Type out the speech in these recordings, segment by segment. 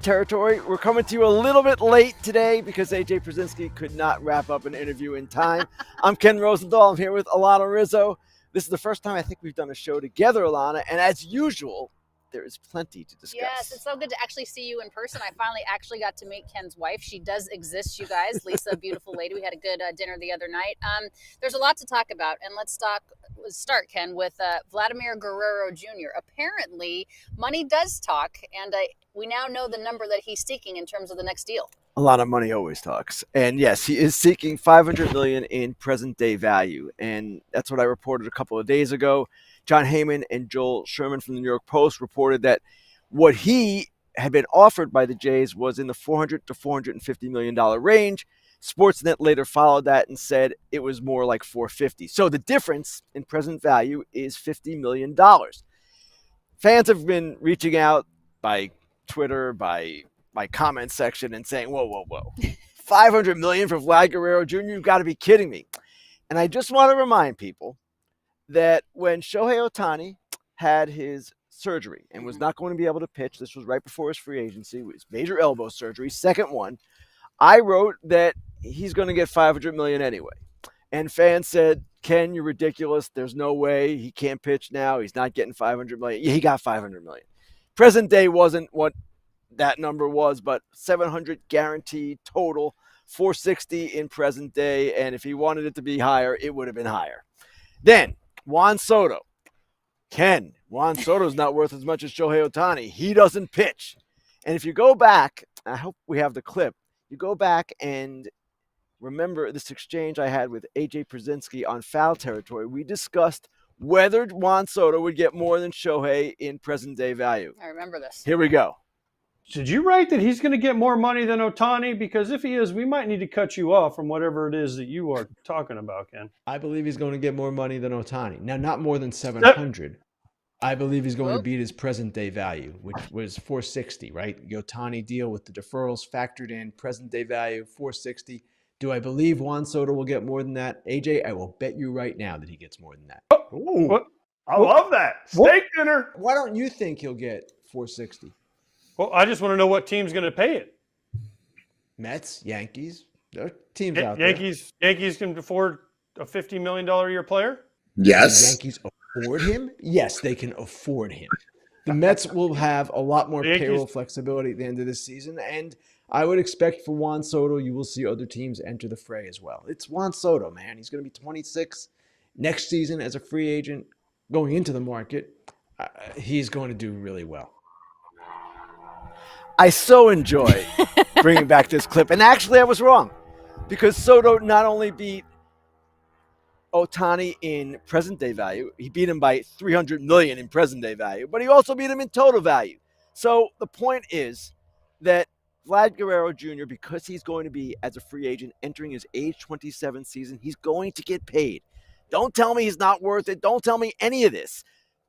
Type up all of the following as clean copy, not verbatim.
territory. We're coming to you a little bit late today because AJ Pierzynski could not wrap up an interview in time. I'm Ken Rosenthal. I'm here with Alanna Rizzo. This is the first time I think we've done a show together, Alanna, and as usual, there is plenty to discuss. Yes, it's so good to actually see you in person. I finally actually got to meet Ken's wife. She does exist, you guys. Lisa, a beautiful lady. We had a good dinner the other night. There's a lot to talk about, and let's start, Ken, with Vladimir Guerrero Jr. Apparently, money does talk, and we now know the number that he's seeking in terms of the next deal. A lot of money always talks. And yes, he is seeking $500 million in present day value. And that's what I reported a couple of days ago. John Heyman and Joel Sherman from the New York Post reported that what he had been offered by the Jays was in the $400 to $450 million range. Sportsnet later followed that and said it was more like $450. So the difference in present value is $50 million. Fans have been reaching out by Twitter, by my comment section and saying, whoa, $500 million for Vlad Guerrero Jr.? You've got to be kidding me. And I just want to remind people that when Shohei Ohtani had his surgery and was not going to be able to pitch, this was right before his free agency, his major elbow surgery, second one, I wrote that he's going to get $500 million anyway. And fans said, Ken, you're ridiculous. There's no way. He can't pitch now. He's not getting $500 million. Yeah, he got $500 million. Present day wasn't what that number was, but $700 guaranteed total, $460 in present day. And if he wanted it to be higher, it would have been higher. Then Juan Soto. Ken, Juan Soto's not worth as much as Shohei Ohtani. He doesn't pitch. And if you go back, I hope we have the clip, you go back and remember this exchange I had with AJ Pierzynski on Foul Territory. We discussed whether Juan Soto would get more than Shohei in present day value. I remember this. Here we go. Did you write that he's going to get more money than Ohtani? Because if he is, we might need to cut you off from whatever it is that you are talking about, Ken. I believe he's going to get more money than Ohtani. Now, not more than $700. I believe he's going to beat his present day value, which was $460, right? The Ohtani deal with the deferrals factored in, present day value, $460. Do I believe Juan Soto will get more than that? AJ, I will bet you right now that he gets more than that. Oh, I love that. Steak dinner. Why don't you think he'll get $460? Well, I just want to know what team's going to pay it. Mets, Yankees. There are teams out there. Yankees can afford a $50 million a year player? Yes. The Yankees afford him? Yes, they can afford him. The Mets will have a lot more payroll flexibility at the end of this season, and I would expect for Juan Soto, you will see other teams enter the fray as well. It's Juan Soto, man. He's going to be 26 next season as a free agent going into the market. He's going to do really well. I so enjoy bringing back this clip. And actually, I was wrong because Soto not only beat Ohtani in present day value, he beat him by $300 million in present day value, but he also beat him in total value. So the point is that Vlad Guerrero Jr., because he's going to be, as a free agent, entering his age 27 season, he's going to get paid. Don't tell me he's not worth it. Don't tell me any of this.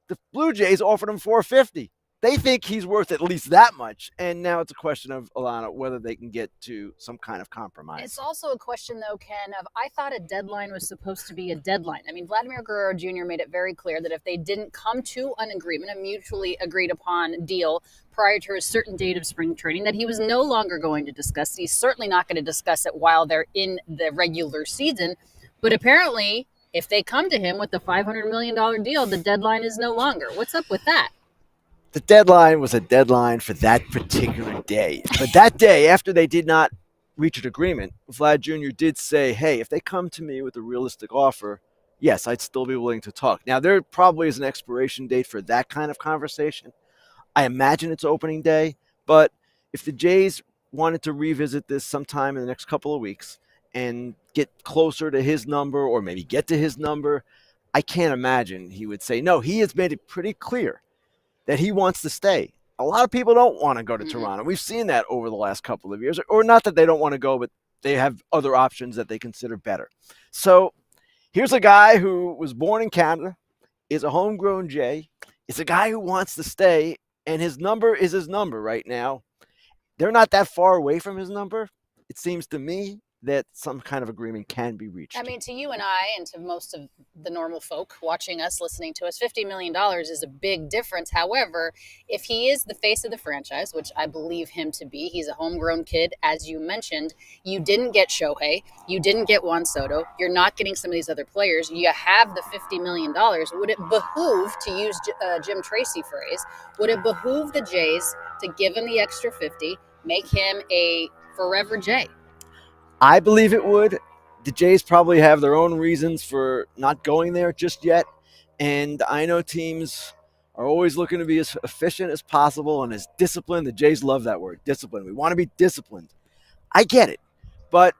The Blue Jays offered him $450. They think he's worth at least that much, and now it's a question of, Alanna, whether they can get to some kind of compromise. It's also a question, though, Ken, of I thought a deadline was supposed to be a deadline. I mean, Vladimir Guerrero Jr. made it very clear that if they didn't come to an agreement, a mutually agreed upon deal prior to a certain date of spring training, that he was no longer going to discuss it. He's certainly not going to discuss it while they're in the regular season. But apparently, if they come to him with the $500 million deal, the deadline is no longer. What's up with that? The deadline was a deadline for that particular day. But that day, after they did not reach an agreement, Vlad Jr. did say, hey, if they come to me with a realistic offer, yes, I'd still be willing to talk. Now, there probably is an expiration date for that kind of conversation. I imagine it's opening day. But if the Jays wanted to revisit this sometime in the next couple of weeks and get closer to his number or maybe get to his number, I can't imagine he would say no. He has made it pretty clear that he wants to stay. A lot of people don't want to go to Toronto. We've seen that over the last couple of years. Or not that they don't want to go, but they have other options that they consider better. So here's a guy who was born in Canada, is a homegrown Jay, is a guy who wants to stay, and his number is his number right now. They're not that far away from his number, it seems to me. that some kind of agreement can be reached. I mean, to you and I, and to most of the normal folk watching us, listening to us, $50 million is a big difference. However, if he is the face of the franchise, which I believe him to be, he's a homegrown kid, as you mentioned. You didn't get Shohei. You didn't get Juan Soto. You're not getting some of these other players. You have the $50 million. Would it behoove, to use Jim Tracy phrase, would it behoove the Jays to give him the extra 50, make him a forever Jay? I believe it would. The Jays probably have their own reasons for not going there just yet. And I know teams are always looking to be as efficient as possible and as disciplined. The Jays love that word, discipline. We want to be disciplined. I get it. But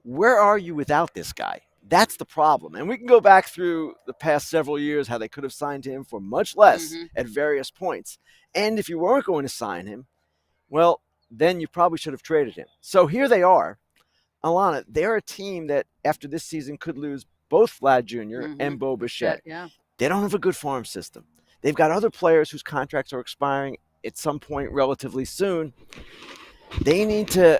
where are you without this guy? That's the problem. And we can go back through the past several years how they could have signed him for much less at various points. And if you weren't going to sign him, well, then you probably should have traded him. So here they are. Alanna, they're a team that after this season could lose both Vlad Jr. and Bo Bichette. Yeah. They don't have a good farm system. They've got other players whose contracts are expiring at some point relatively soon. They need to,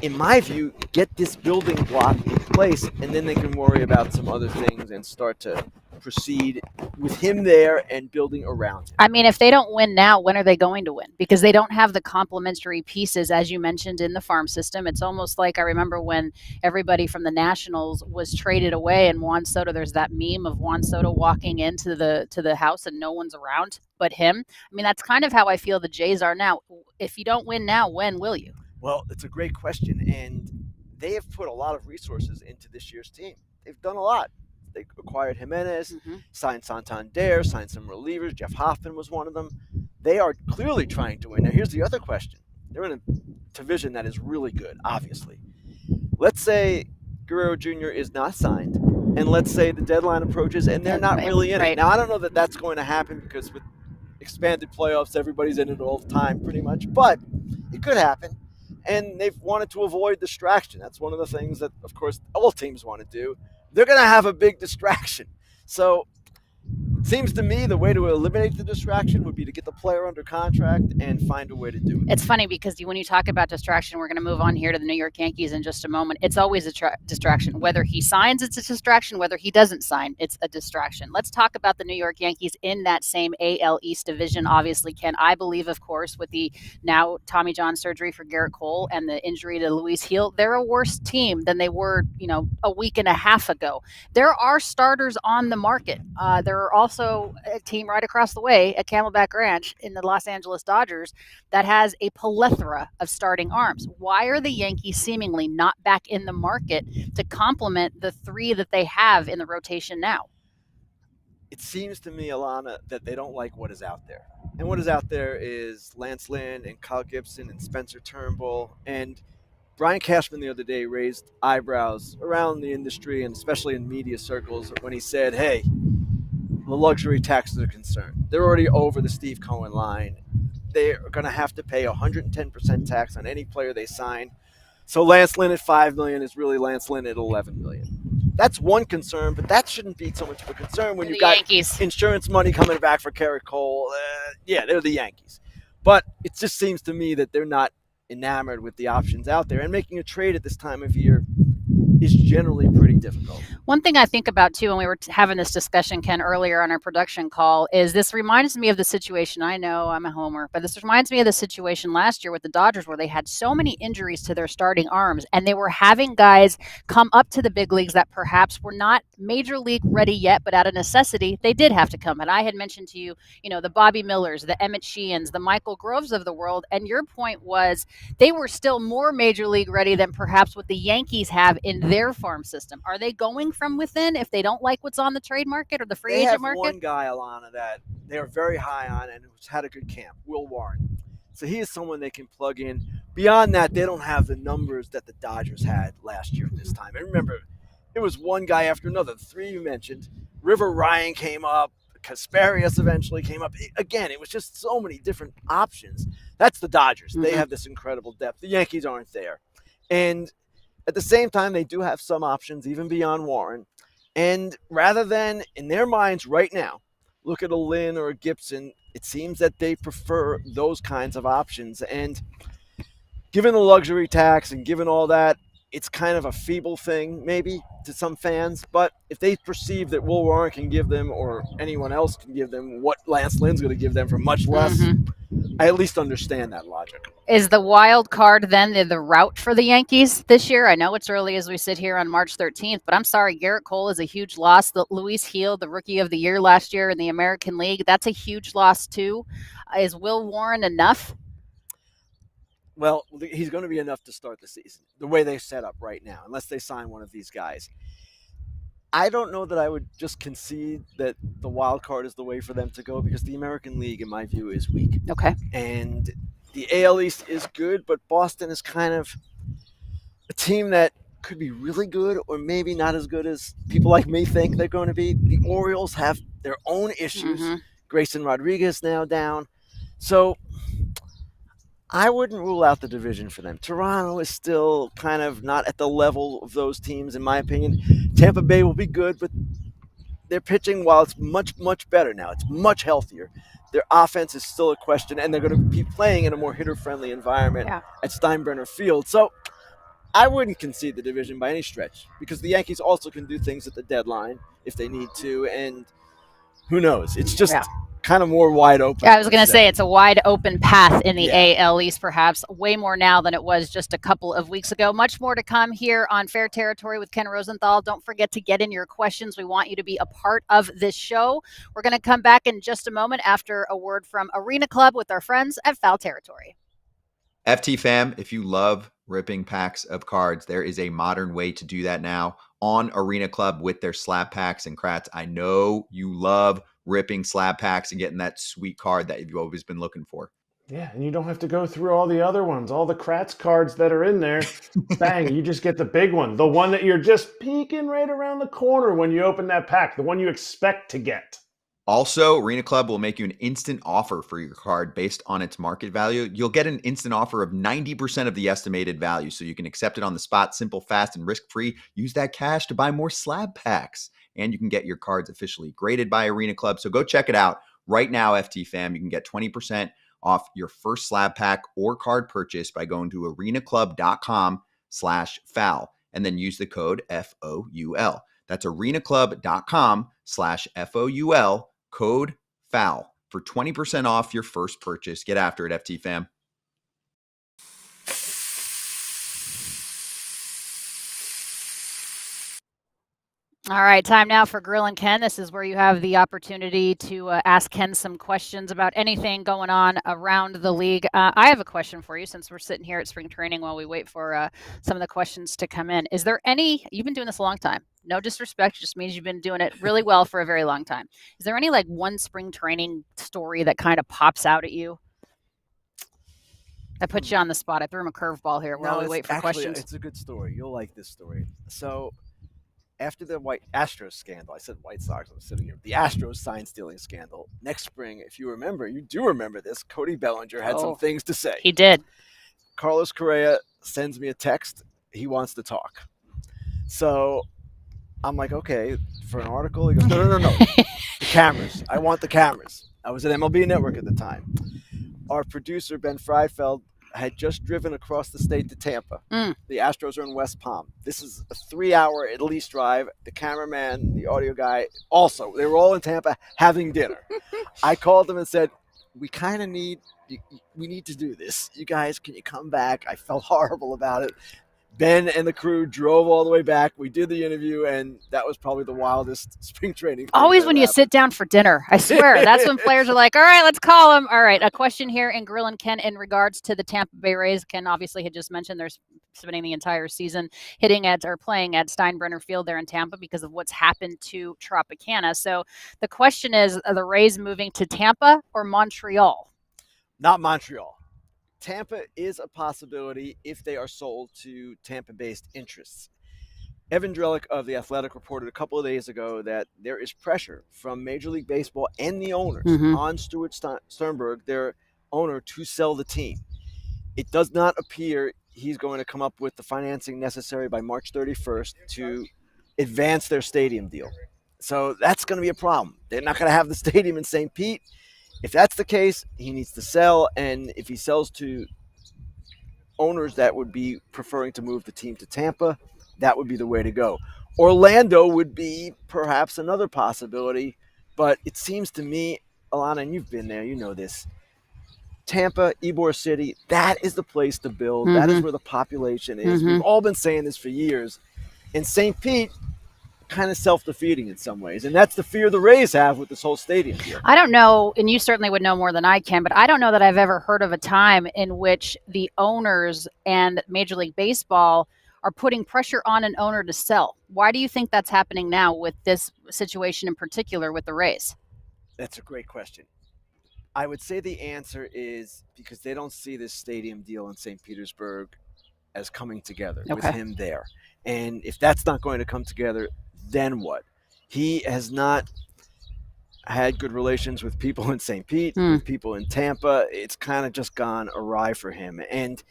in my view, get this building block in place, and then they can worry about some other things and start to proceed with him there and building around him. I mean, if they don't win now, when are they going to win? Because they don't have the complementary pieces, as you mentioned, in the farm system. It's almost like I remember when everybody from the Nationals was traded away, and Juan Soto. There's that meme of Juan Soto walking into the house and no one's around but him. I mean, that's kind of how I feel the Jays are now. If you don't win now, when will you? Well, it's a great question, and they have put a lot of resources into this year's team. They've done a lot. They acquired Jimenez, signed Santander, signed some relievers. Jeff Hoffman was one of them. They are clearly trying to win. Now, here's the other question. They're in a division that is really good, obviously. Let's say Guerrero Jr. is not signed, and let's say the deadline approaches and they're not really in it. Now, I don't know that that's going to happen because with expanded playoffs, everybody's in it all the time pretty much, but it could happen. And they've wanted to avoid distraction. That's one of the things that, of course, all teams want to do. They're going to have a big distraction. So it seems to me the way to eliminate the distraction would be to get the player under contract and find a way to do it. It's funny because when you talk about distraction, we're going to move on here to the New York Yankees in just a moment. It's always a distraction. Whether he signs, it's a distraction. Whether he doesn't sign, it's a distraction. Let's talk about the New York Yankees in that same AL East division. Obviously, Ken, I believe, of course, with the now Tommy John surgery for Garrett Cole and the injury to Luis Gil, they're a worse team than they were, a week and a half ago. There are starters on the market. There are also a team right across the way at Camelback Ranch in the Los Angeles Dodgers that has a plethora of starting arms. Why are the Yankees seemingly not back in the market to complement the three that they have in the rotation now? It seems to me, Alanna, that they don't like what is out there. And what is out there is Lance Lynn and Kyle Gibson and Spencer Turnbull. And Brian Cashman the other day raised eyebrows around the industry and especially in media circles when he said, hey, the luxury taxes are concerned. They're already over the Steve Cohen line. They're going to have to pay 110% tax on any player they sign. So Lance Lynn at $5 million is really Lance Lynn at $11 million. That's one concern, but that shouldn't be so much of a concern when you've got Yankees. Insurance money coming back for Garrett Cole. They're the Yankees. But it just seems to me that they're not enamored with the options out there. And making a trade at this time of year is generally pretty difficult. One thing I think about, too, when we were having this discussion, Ken, earlier on our production call, is this reminds me of the situation. I know I'm a homer, but this reminds me of the situation last year with the Dodgers where they had so many injuries to their starting arms, and they were having guys come up to the big leagues that perhaps were not major league ready yet, but out of necessity, they did have to come. And I had mentioned to you, the Bobby Millers, the Emmett Sheehan's, the Michael Groves of the world, and your point was they were still more major league ready than perhaps what the Yankees have in their farm system. Are they going from within if they don't like what's on the trade market or the free agent market? They have one guy, Alanna, that they are very high on and who's had a good camp, Will Warren. So he is someone they can plug in. Beyond that, they don't have the numbers that the Dodgers had last year at this time. And remember, it was one guy after another. The three you mentioned. River Ryan came up. Kasparius eventually came up. Again, it was just so many different options. That's the Dodgers. They have this incredible depth. The Yankees aren't there. And at the same time, they do have some options, even beyond Warren. And rather than, in their minds right now, look at a Lynn or a Gibson, it seems that they prefer those kinds of options. And given the luxury tax and given all that, it's kind of a feeble thing, maybe, to some fans. But if they perceive that Will Warren can give them, or anyone else can give them, what Lance Lynn's going to give them for much less, I at least understand that logic. Is the wild card then the route for the Yankees this year? I know it's early as we sit here on March 13th, but I'm sorry, Garrett Cole is a huge loss. Luis Gil, the Rookie of the Year last year in the American League, that's a huge loss too. Is Will Warren enough? Well, he's going to be enough to start the season, the way they set up right now, unless they sign one of these guys. I don't know that I would just concede that the wild card is the way for them to go, because the American League, in my view, is weak. Okay. And the AL East is good, but Boston is kind of a team that could be really good or maybe not as good as people like me think they're going to be. The Orioles have their own issues. Grayson Rodriguez now down. So I wouldn't rule out the division for them. Toronto is still kind of not at the level of those teams, in my opinion. Tampa Bay will be good, but their pitching, while it's much, much better now, it's much healthier. Their offense is still a question, and they're going to be playing in a more hitter-friendly environment at Steinbrenner Field. So I wouldn't concede the division by any stretch, because the Yankees also can do things at the deadline if they need to, and who knows? It's just kind of more wide open. I was going to say it's a wide open path in the AL East, perhaps way more now than it was just a couple of weeks ago. Much more to come here on Fair Territory with Ken Rosenthal. Don't forget to get in your questions. We want you to be a part of this show. We're going to come back in just a moment after a word from Arena Club with our friends at Foul Territory. FT fam, if you love ripping packs of cards, there is a modern way to do that now on Arena Club with their slab packs and crats. I know you love ripping slab packs and getting that sweet card that you've always been looking for. Yeah, and you don't have to go through all the other ones, all the Kratz cards that are in there. Bang, you just get the big one, the one that you're just peeking right around the corner when you open that pack, the one you expect to get. Also, Arena Club will make you an instant offer for your card based on its market value. You'll get an instant offer of 90% of the estimated value, so you can accept it on the spot, simple, fast, and risk-free. Use that cash to buy more slab packs, and you can get your cards officially graded by Arena Club. So go check it out right now, FT fam. You can get 20% off your first slab pack or card purchase by going to arenaclub.com/foul and then use the code FOUL. That's arenaclub.com/FOUL, code FOUL for 20% off your first purchase. Get after it, FT fam. All right, time now for Grillin Ken. This is where you have the opportunity to ask Ken some questions about anything going on around the league. I have a question for you, since we're sitting here at spring training while we wait for some of the questions to come in. Is there any, you've been doing this a long time, no disrespect, just means you've been doing it really well for a very long time. Is there any like one spring training story that kind of pops out at you? I put you on the spot. I threw him a curveball here while we wait for questions. It's a good story. You'll like this story. So after the Astros scandal, I said White Sox, I'm sitting here. The Astros sign stealing scandal. Next spring, if you remember, you do remember this, Cody Bellinger had some things to say. He did. Carlos Correa sends me a text. He wants to talk. So I'm like, okay, for an article? He goes, no. The cameras. I want the cameras. I was at MLB Network at the time. Our producer, Ben Freifeld, had just driven across the state to Tampa. The Astros are in West Palm. This is a 3-hour at least drive. The cameraman, the audio guy, also. They were all in Tampa having dinner. I called them and said, we need to do this. You guys, can you come back? I felt horrible about it. Ben and the crew drove all the way back. We did the interview, and that was probably the wildest spring training. Always when you sit down for dinner, I swear. That's when players are like, all right, let's call him. All right, a question here in Grillin Ken in regards to the Tampa Bay Rays. Ken obviously had just mentioned they're spending the entire season playing at Steinbrenner Field there in Tampa because of what's happened to Tropicana. So the question is, are the Rays moving to Tampa or Montreal? Not Montreal. Tampa is a possibility if they are sold to Tampa-based interests. Evan Drellick of The Athletic reported a couple of days ago that there is pressure from Major League Baseball and the owners on Stuart Sternberg, their owner, to sell the team. It does not appear he's going to come up with the financing necessary by March 31st to advance their stadium deal. So that's going to be a problem. They're not going to have the stadium in St. Pete. If that's the case, he needs to sell, and if he sells to owners that would be preferring to move the team to Tampa, that would be the way to go. Orlando would be perhaps another possibility, but it seems to me, Alanna, and you've been there, you know this, Tampa, Ybor City, that is the place to build. That is where the population is. We've all been saying this for years. And St. Pete, kind of self-defeating in some ways. And that's the fear the Rays have with this whole stadium deal. I don't know, and you certainly would know more than I can, but I don't know that I've ever heard of a time in which the owners and Major League Baseball are putting pressure on an owner to sell. Why do you think that's happening now with this situation in particular with the Rays? That's a great question. I would say the answer is because they don't see this stadium deal in St. Petersburg as coming together with him there. And if that's not going to come together, then what? He has not had good relations with people in St. Pete, with people in Tampa. It's kind of just gone awry for him. And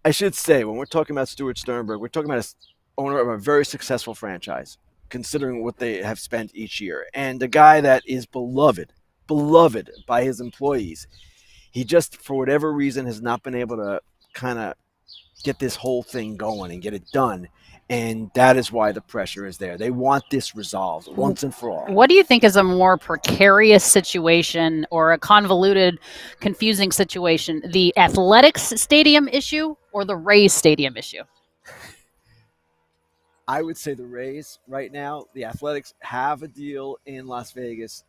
I should say, when we're talking about Stuart Sternberg, we're talking about an owner of a very successful franchise, considering what they have spent each year. And a guy that is beloved by his employees. He just, for whatever reason, has not been able to kind of get this whole thing going and get it done. And that is why the pressure is there. They want this resolved once and for all. What do you think is a more precarious situation or a convoluted, confusing situation? The Athletics stadium issue or the Rays stadium issue? I would say the Rays right now. The Athletics have a deal in Las Vegas.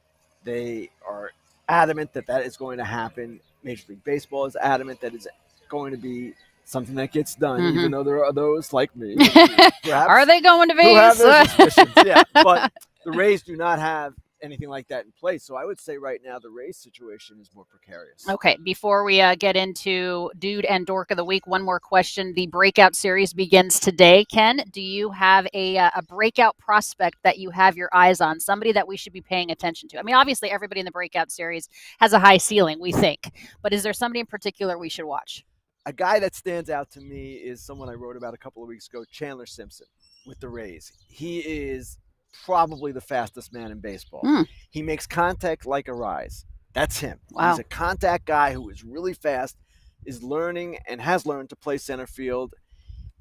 They are adamant that that is going to happen. Major League Baseball is adamant that it's going to be something that gets done, even though there are those like me, perhaps, are they going to Vegas? Who have their suspicions. Yeah, but the Rays do not have anything like that in place. So I would say right now the Rays situation is more precarious. Okay, before we get into Dude and Dork of the Week, one more question. The breakout series begins today. Ken, do you have a breakout prospect that you have your eyes on, somebody that we should be paying attention to? I mean, obviously everybody in the breakout series has a high ceiling, we think, but is there somebody in particular we should watch? A guy that stands out to me is someone I wrote about a couple of weeks ago, Chandler Simpson with the Rays. He is probably the fastest man in baseball. He makes contact like a rise. That's him. Wow. He's a contact guy who is really fast, is learning and has learned to play center field.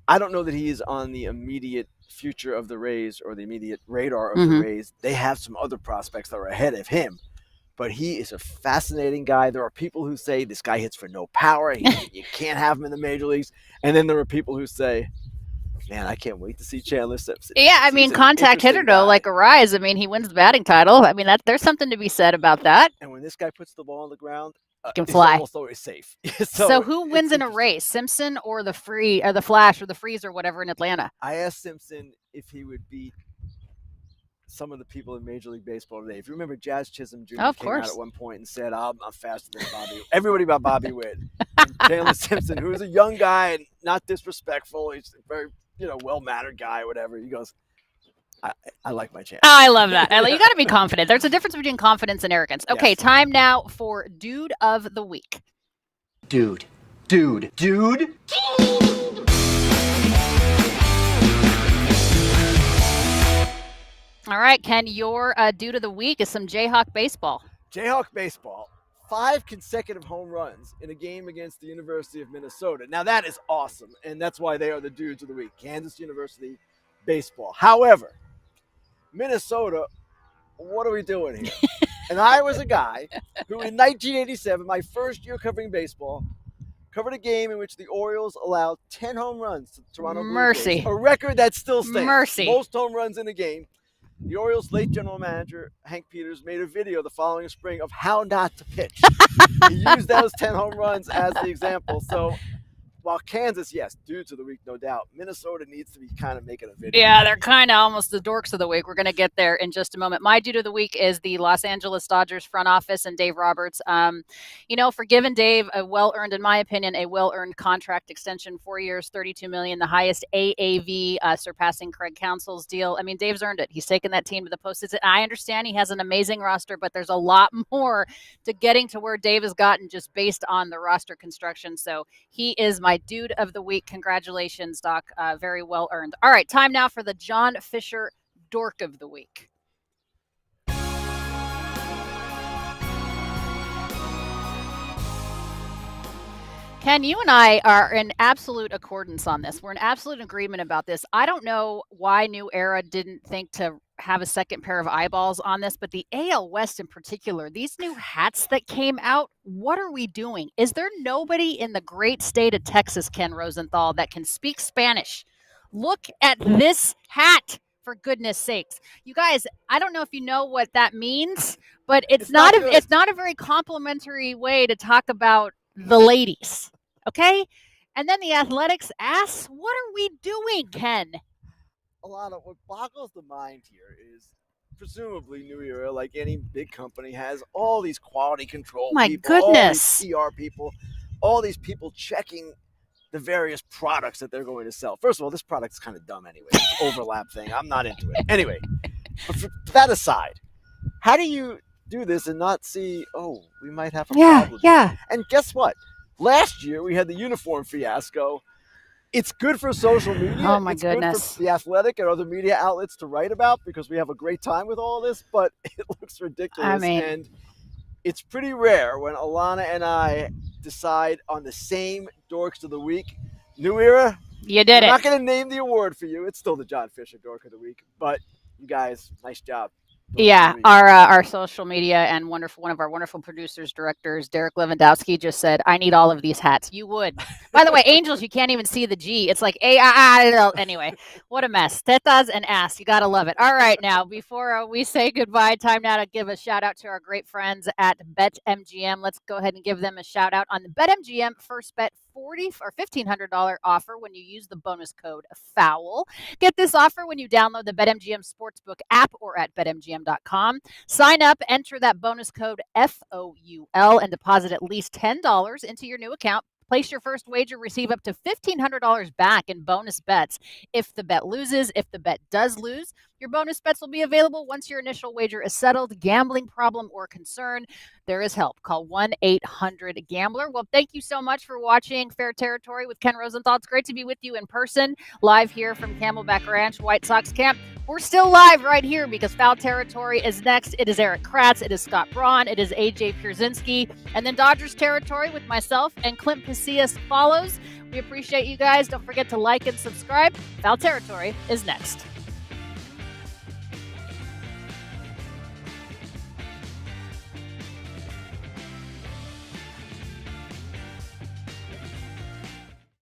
I don't know that he is on the immediate future of the Rays or the immediate radar of the Rays. They have some other prospects that are ahead of him. But he is a fascinating guy. There are people who say this guy hits for no power. You can't have him in the major leagues. And then there are people who say, man, I can't wait to see Chandler Simpson. Yeah, I mean, contact hitter, though, like a rise. I mean, he wins the batting title. I mean, there's something to be said about that. And when this guy puts the ball on the ground, he can fly. He's almost always safe. So who wins in a race, Simpson or the Flash or the Freeze or whatever in Atlanta? I asked Simpson if he would beat some of the people in Major League Baseball today. If you remember, Jazz Chisholm Jr. came out at one point and said, I'm faster than Bobby. Everybody but Bobby Witt. And Chandler Simpson, who is a young guy and not disrespectful. He's a very, well-mannered guy, whatever. He goes, I like my chance. Oh, I love that. You got to be confident. There's a difference between confidence and arrogance. Okay, yes. Time now for Dude of the Week. Dude. All right, Ken, your Dude of the Week is some Jayhawk baseball. Jayhawk baseball. 5 consecutive home runs in a game against the University of Minnesota. Now, that is awesome, and that's why they are the Dudes of the Week, Kansas University baseball. However, Minnesota, what are we doing here? And I was a guy who in 1987, my first year covering baseball, covered a game in which the Orioles allowed 10 home runs to Toronto Blue Jays, a record that still stands. Most home runs in a game. The Orioles' late general manager, Hank Peters, made a video the following spring of how not to pitch. He used those 10 home runs as the example. So while Kansas, yes, Dudes of the Week, no doubt, Minnesota needs to be kind of making a video. Yeah, they're kind of almost the Dorks of the Week. We're going to get there in just a moment. My Dude of the Week is the Los Angeles Dodgers front office and Dave Roberts. For giving Dave a well-earned, in my opinion, a well-earned contract extension, 4 years, $32 million, the highest AAV, surpassing Craig Counsell's deal. I mean, Dave's earned it. He's taken that team to the postseason. I understand he has an amazing roster, but there's a lot more to getting to where Dave has gotten just based on the roster construction. So he is my Dude of the Week. Congratulations, Doc. Very well earned. All right, time now for the John Fisher Dork of the Week. Ken, you and I are in absolute accordance on this. We're in absolute agreement about this. I don't know why New Era didn't think to have a second pair of eyeballs on this, but the AL West in particular, these new hats that came out, what are we doing? Is there nobody in the great state of Texas, Ken Rosenthal, that can speak Spanish? Look at this hat, for goodness sakes. You guys, I don't know if you know what that means, but it's not a very complimentary way to talk about the ladies. Okay? And then the Athletics asks, what are we doing, Ken? Alanna, what boggles the mind here is presumably New Era, like any big company, has all these quality control people, goodness. all these PR people, all these people checking the various products that they're going to sell. First of all, this product's kind of dumb anyway. This overlap thing. I'm not into it. Anyway, but for that aside, how do you do this and not see, oh, we might have a problem? Yeah. And guess what? Last year, we had the uniform fiasco. It's good for social media. Oh, my it's goodness. good for the Athletic and other media outlets to write about because we have a great time with all this, but it looks ridiculous. And it's pretty rare when Alanna and I decide on the same Dorks of the Week. New Era, you did it. I'm not going to name the award for you. It's still the John Fisher Dork of the Week, but you guys, nice job. Yeah, our social media and one of our wonderful producers, directors, Derek Lewandowski, just said, I need all of these hats. You would. By the way, Angels, you can't even see the G. It's like anyway, what a mess. Tetas and ass. You got to love it. All right, now, before we say goodbye, time now to give a shout out to our great friends at BetMGM. Let's go ahead and give them a shout out on the BetMGM first bet $40 or $1,500 offer when you use the bonus code FOUL. Get this offer when you download the BetMGM Sportsbook app or at BetMGM.com. Sign up, enter that bonus code FOUL, and deposit at least $10 into your new account. Place your first wager, receive up to $1,500 back in bonus bets. If the bet loses, if the bet does lose, your bonus bets will be available once your initial wager is settled. Gambling problem or concern, there is help. Call 1-800-GAMBLER. Well, thank you so much for watching Fair Territory with Ken Rosenthal. It's great to be with you in person, live here from Camelback Ranch, White Sox camp. We're still live right here because Foul Territory is next. It is Eric Kratz. It is Scott Braun. It is AJ Pierzynski. And then Dodgers Territory with myself and Clint Pasillas follows. We appreciate you guys. Don't forget to like and subscribe. Foul Territory is next.